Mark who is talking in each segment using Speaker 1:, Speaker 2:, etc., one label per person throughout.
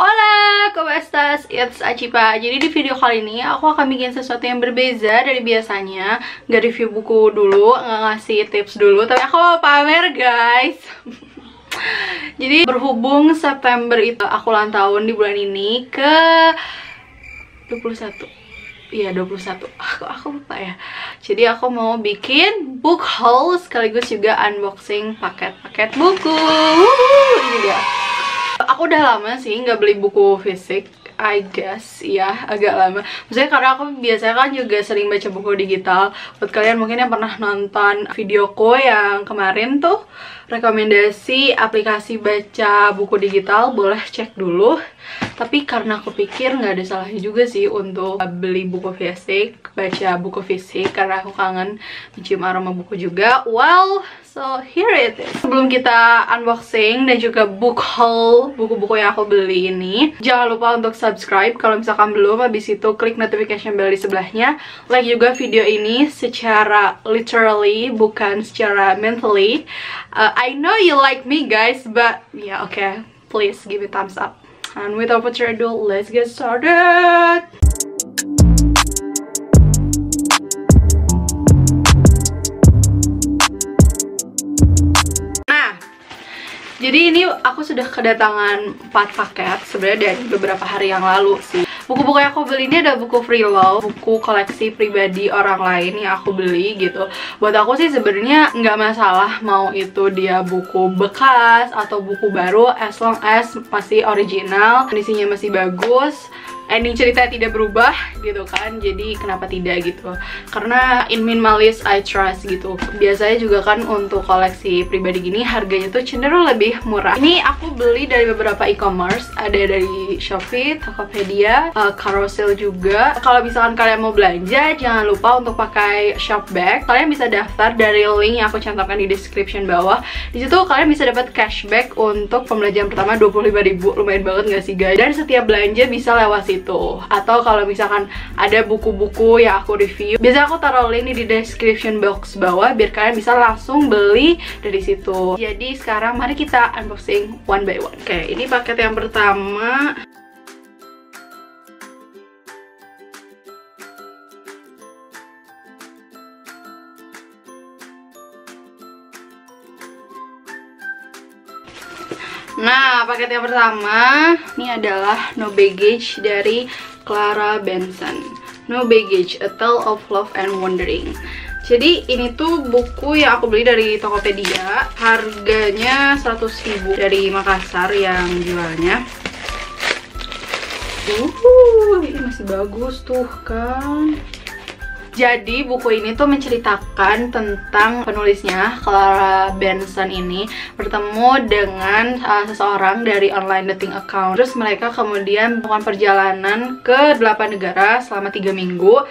Speaker 1: Hola, ¿cómo estás? It's Acipa. Jadi di video kali ini aku akan bikin sesuatu yang berbeza dari biasanya. Gak review buku dulu, gak ngasih tips dulu, tapi aku mau pamer guys. Jadi berhubung September itu aku ulang tahun di bulan ini ke 21. Iya 21. Aku lupa ya. Jadi aku mau bikin book haul sekaligus juga unboxing paket-paket buku. Ini dia. Aku udah lama sih nggak beli buku fisik, I guess ya, agak lama. Maksudnya karena aku biasanya kan juga sering baca buku digital. Buat kalian mungkin yang pernah nonton videoku yang kemarin tuh rekomendasi aplikasi baca buku digital, boleh cek dulu. Tapi karena aku pikir nggak ada salahnya juga sih untuk beli buku fisik, baca buku fisik, karena aku kangen mencium aroma buku juga. Well, so here it is. Sebelum kita unboxing dan juga book haul buku-buku yang aku beli ini, jangan lupa untuk subscribe kalau misalkan belum. Habis itu klik notification bell di sebelahnya. Like juga video ini secara literally, bukan secara mentally. I know you like me guys, but yeah, okay, please give it thumbs up. And without further ado, let's get started. Nah, jadi ini aku sudah kedatangan 4 paket sebenarnya dari beberapa hari yang lalu sih. Buku-buku yang aku beli ini ada buku free love, buku koleksi pribadi orang lain yang aku beli gitu. Buat aku sih sebenarnya nggak masalah mau itu dia buku bekas atau buku baru, as long as masih original, kondisinya masih bagus, ending cerita tidak berubah gitu kan. Jadi kenapa tidak gitu, karena in minimalist I trust gitu. Biasanya juga kan untuk koleksi pribadi gini harganya tuh cenderung lebih murah. Ini aku beli dari beberapa e-commerce, ada dari Shopee, Tokopedia, Carousel juga. Kalau misalkan kalian mau belanja, jangan lupa untuk pakai Shopback. Kalian bisa daftar dari link yang aku cantumkan di description bawah. Di situ kalian bisa dapat cashback untuk pembelanjaan pertama 25.000. Lumayan banget gak sih guys? Dan setiap belanja bisa lewat situ. Atau kalau misalkan ada buku-buku yang aku review, biasanya aku taruh link di description box bawah biar kalian bisa langsung beli dari situ. Jadi sekarang mari kita unboxing one by one. Oke, ini paket yang pertama. Nah, paket yang pertama ini adalah No Baggage dari Clara Benson. No Baggage, A Tale of Love and Wandering. Jadi ini tuh buku yang aku beli dari Tokopedia. Harganya 100.000 dari Makassar yang jualnya. Ini masih bagus tuh kan. Jadi buku ini tuh menceritakan tentang penulisnya, Clara Benson ini bertemu dengan seseorang dari online dating account. Terus mereka kemudian melakukan perjalanan ke 8 negara selama 3 minggu.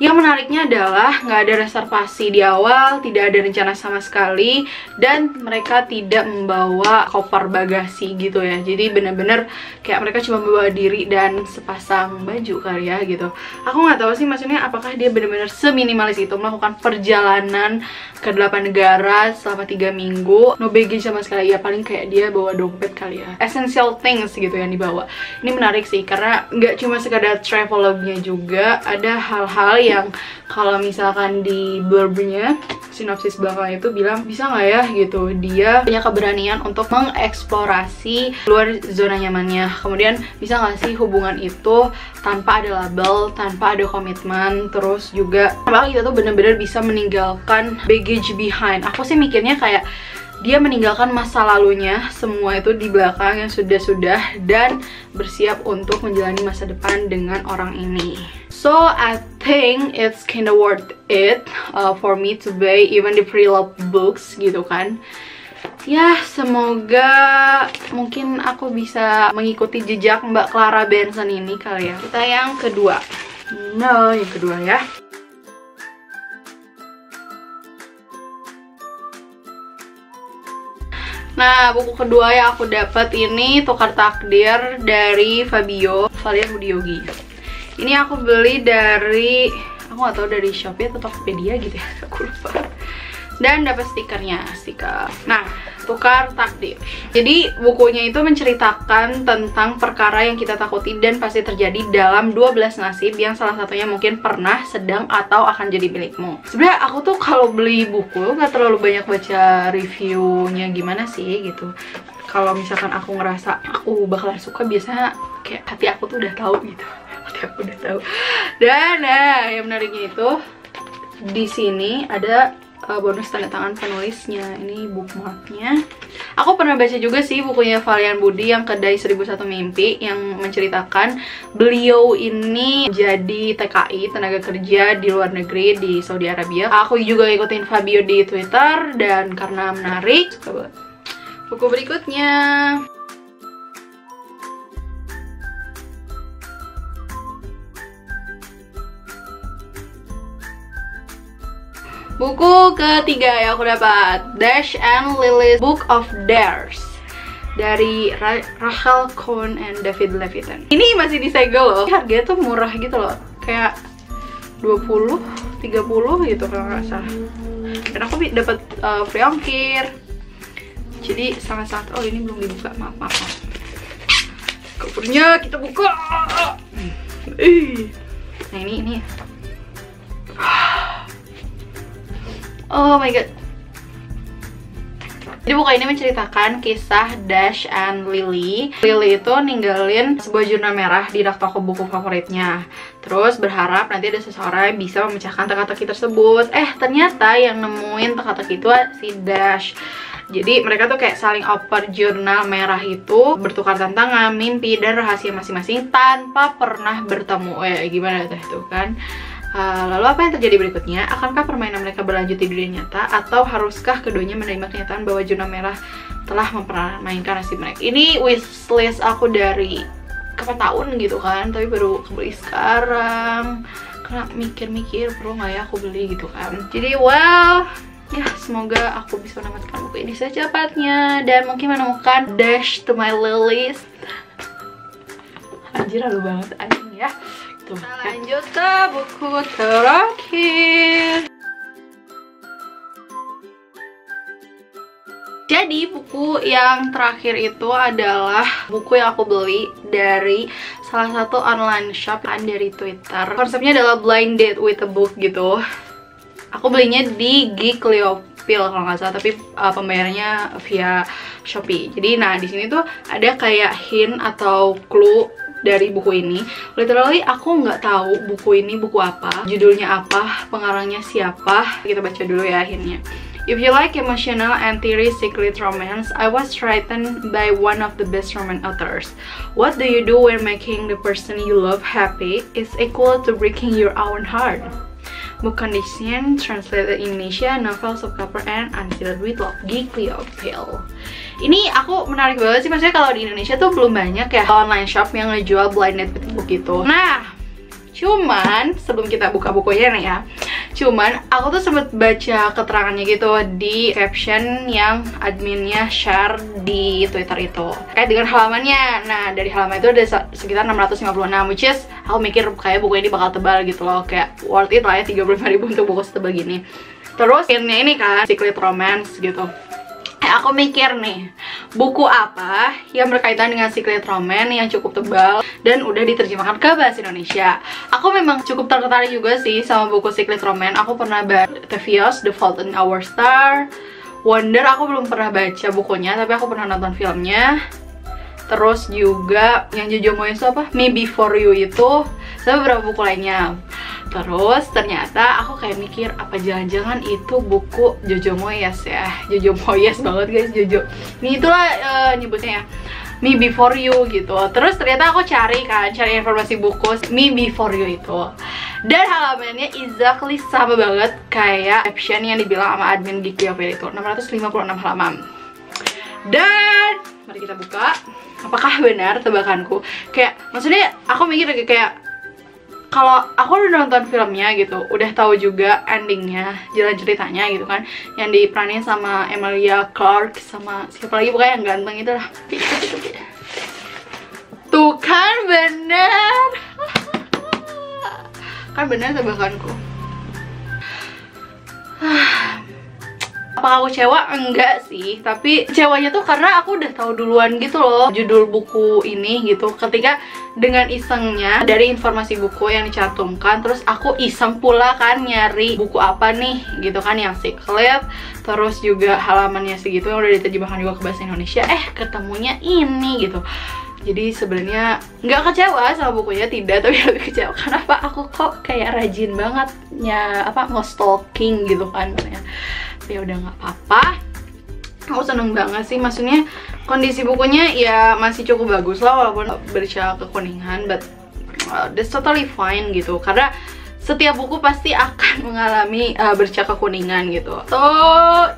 Speaker 1: Yang menariknya adalah nggak ada reservasi di awal, tidak ada rencana sama sekali, dan mereka tidak membawa koper bagasi gitu ya. Jadi bener-bener kayak mereka cuma membawa diri dan sepasang baju kali ya gitu. Aku nggak tahu sih maksudnya apakah dia bener-bener seminimalis itu melakukan perjalanan ke 8 negara selama 3 minggu. No baggage sama sekali ya, paling kayak dia bawa dompet kali ya. Essential things gitu yang dibawa. Ini menarik sih karena nggak cuma sekadar travelognya juga, ada hal-hal yang kalau misalkan di blurbnya, sinopsis belakang itu bilang bisa nggak ya gitu, dia punya keberanian untuk mengeksplorasi luar zona nyamannya. Kemudian bisa nggak sih hubungan itu tanpa ada label, tanpa ada komitmen, terus juga bahwa kita tuh bener-bener bisa meninggalkan baggage behind. Aku sih mikirnya kayak dia meninggalkan masa lalunya, semua itu di belakang yang sudah-sudah, dan bersiap untuk menjalani masa depan dengan orang ini. So I think it's kinda worth it for me to buy even the free love books gitu kan. Ya semoga mungkin aku bisa mengikuti jejak Mbak Clara Benson ini kali ya. Kita yang kedua. No, yang kedua ya. Nah, buku kedua yang aku dapat ini Tukar Takdir dari Fabio Hudiyogi. Ini aku beli dari, aku nggak tahu dari Shopee atau Tokopedia gitu ya, aku lupa. dan dapat stikernya, stiker. Nah, Tukar Takdir. Jadi bukunya itu menceritakan tentang perkara yang kita takuti dan pasti terjadi dalam 12 nasib yang salah satunya mungkin pernah, sedang, atau akan jadi milikmu. Sebenarnya aku tuh kalau beli buku nggak terlalu banyak baca reviewnya gimana sih gitu. Kalau misalkan aku ngerasa aku bakalan suka, biasanya kayak hati aku tuh udah tahu gitu. Hati aku udah tahu. Dan nah, yang menariknya itu di sini ada bonus tanda tangan penulisnya. Ini bookmarknya. Aku pernah baca juga sih bukunya Valian Budi yang Kedai 1001 Mimpi, yang menceritakan beliau ini jadi TKI, tenaga kerja di luar negeri di Saudi Arabia. Aku juga ikutin Fabio di Twitter dan karena menarik, suka banget. Buku berikutnya, buku ketiga yang aku dapat, Dash and Lily's Book of Dares dari Rachel Cohn and David Levitan. Ini masih disegel loh. Harganya tuh murah gitu loh, kayak 20, 30 gitu kalau nggak salah. Dan aku dapat free ongkir. Jadi sangat-sangat, oh ini belum dibuka, maaf. Covernya kita buka. Nah ini. Oh my god. Jadi buku ini menceritakan kisah Dash and Lily. Lily itu ninggalin sebuah jurnal merah di rak toko buku favoritnya. Terus berharap nanti ada seseorang yang bisa memecahkan teka-teki tersebut. Ternyata yang nemuin teka-teki itu si Dash. Jadi mereka tuh kayak saling oper jurnal merah itu, bertukar tantangan, mimpi, dan rahasia masing-masing tanpa pernah bertemu. Gimana tuh itu kan? Lalu apa yang terjadi berikutnya? Akankah permainan mereka berlanjut di dunia nyata? Atau haruskah keduanya menerima kenyataan bahwa jurnal merah telah mempermainkan nasib mereka? Ini wishlist aku dari kapan tahun gitu kan, tapi baru kebeli sekarang karena mikir-mikir perlu nggak ya aku beli gitu kan. Jadi well, ya semoga aku bisa menemukan buku ini secepatnya dan mungkin menemukan Dash to my Lilies. Anjir, halu banget anjing ya. Kita lanjut ke buku terakhir. Jadi buku yang terakhir itu adalah buku yang aku beli dari salah satu online shop dari Twitter. Konsepnya adalah blind date with a book gitu. Aku belinya di Geeklyopil kalau nggak salah, tapi pembayarannya via Shopee. Jadi nah di sini tuh ada kayak hint atau clue dari buku ini. Literally aku nggak tahu buku ini buku apa, judulnya apa, pengarangnya siapa. Kita baca dulu ya hintnya. If you like emotional and theory secret romance, I was frightened by one of the best romance authors. What do you do when making the person you love happy is equal to breaking your own heart? Book Condition, translated in Indonesia, novel subcover and unsealed with love, Geeklyopil. Ini aku menarik banget sih, maksudnya kalau di Indonesia tuh belum banyak ya online shop yang ngejual blind date with book gitu. Nah, cuman sebelum kita buka bukunya nih ya, cuman aku tuh sempet baca keterangannya gitu di caption yang adminnya share di Twitter itu kayak dengan halamannya. Nah dari halaman itu ada sekitar 656, which is aku mikir kayak buku ini bakal tebal gitu loh, kayak worth it lah ya 35.000 untuk buku setebal gini. Terus ini kan secret romance gitu. Aku mikir nih, buku apa yang berkaitan dengan secret romance yang cukup tebal dan udah diterjemahkan ke bahasa Indonesia. Aku memang cukup tertarik juga sih sama buku secret romance. Aku pernah baca Tevios, The Fault in Our Star, Wonder. Aku belum pernah baca bukunya, tapi aku pernah nonton filmnya. Terus juga yang Jojo Moyes itu apa? Me Before You itu, sama beberapa buku lainnya. Terus ternyata aku kayak mikir, apa jangan-jangan itu buku Jojo Moyes ya? Jojo Moyes banget guys, Jojo. Ini itulah nyebutnya ya, Me Before You gitu. Terus ternyata aku cari informasi buku Me Before You itu. Dan halamannya exactly sama banget kayak caption yang dibilang sama admin Geeklyopil itu, 656 halaman. Dan mari kita buka. Apakah benar tebakanku? Kayak maksudnya aku mikir kayak kalau aku udah nonton filmnya gitu, udah tahu juga endingnya, jalan ceritanya gitu kan, yang diperanin sama Emilia Clarke sama siapa lagi pokoknya yang ganteng itu lah. Tuh kan bener. Kan bener tebakanku. Apakah aku kecewa? Enggak sih, tapi kecewanya tuh karena aku udah tahu duluan gitu loh judul buku ini gitu. Ketika dengan isengnya dari informasi buku yang dicantumkan, terus aku iseng pula kan nyari buku apa nih gitu kan yang Secret, terus juga halamannya segitu yang udah diterjemahkan juga ke bahasa Indonesia, ketemunya ini gitu. Jadi sebenarnya nggak kecewa sama bukunya, tidak, tapi lebih kecewa kenapa aku kok kayak rajin banget nge-stalking gitu kan ya. Ya udah nggak apa-apa. Aku seneng banget sih, maksudnya kondisi bukunya ya masih cukup bagus lah walaupun bercak kekuningan, but that's totally fine gitu, karena setiap buku pasti akan mengalami bercak kekuningan gitu. So,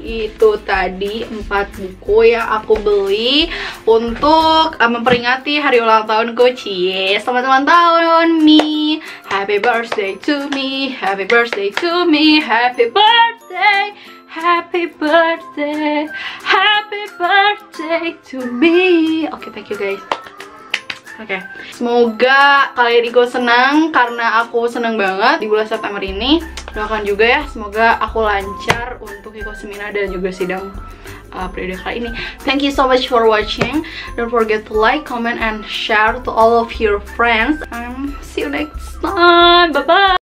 Speaker 1: itu tadi 4 buku yang aku beli untuk memperingati hari ulang tahunku. Cie, selamat ulang tahun me. Happy birthday to me. Happy birthday to me. Happy birthday. Happy birthday. Happy birthday to me. Oke, thank you guys. Oke, semoga kalian ikut senang karena aku senang banget di bulan September ini. Doakan juga ya, semoga aku lancar untuk ikut seminar dan juga sidang periode kali ini. Thank you so much for watching. Don't forget to like, comment, and share to all of your friends. See you next time. Bye bye.